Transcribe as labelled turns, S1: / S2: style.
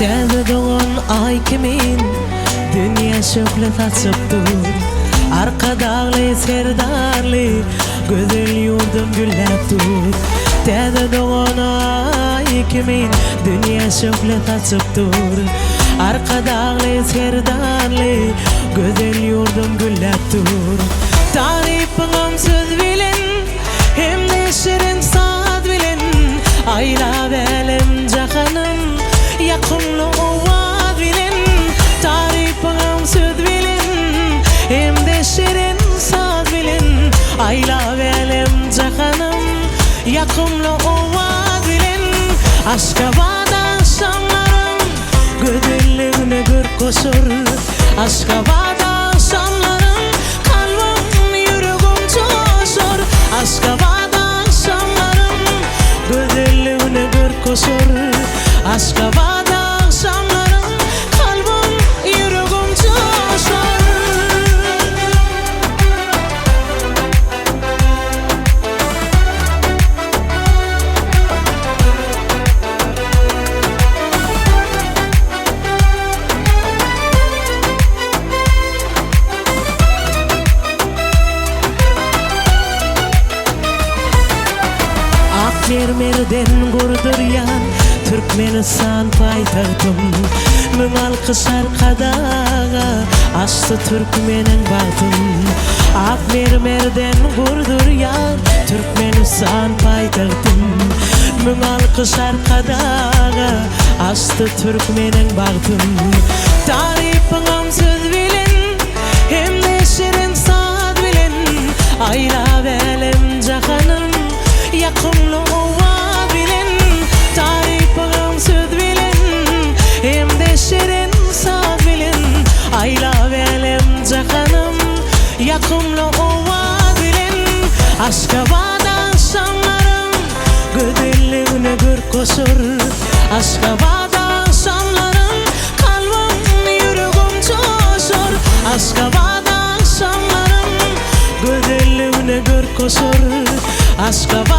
S1: Teze doğan ay kimin dünya şöyle taçıptur. Arka dağlı serdarlı güzel yurdum gülleptur. Teze doğan ay kimin dünya şöyle taçıptur. Arka dağlı serdarlı güzel yurdum gülleptur. Tarifim söz bilen hem de şirin saat bilen ayla belim cahanım yakınlı ovad bilen. Tarifim söz bilen hem de şirin saat bilen ayla belim cahanım yakınlı ovad bilen. Aşka vada şanlarım güzelliğine gör koşur. Aşka vada şanlarım kalbim yüreğim coşur. Aşka vada şanlarım güzelliğine gör koşur. Aşka vada şanlarım kalbim yüreğim coşur. Mermerden gurduryan Türkmenistan paytağıtım. Mün alkış arkadağa açtı Türkmenin bahtım. Ak mermerden gurduryan Türkmenistan paytağıtım. Mün alkış arkadağa açtı Türkmenin bahtım. Tarifim söz bilen hem de şirin saat bilen ayla belim cahanım yakınlı ovad bilen. Tarifim söz bilen hem de şirin saat bilen ayla belim cahanım yakınlı ovad bilen. Aşka vada şanlarım güzelliğine gör koşur. Aşka vada şanlarım kalbim yüreğim coşur. Aşka vada şanlarım güzelliğine gör koşur. Aşka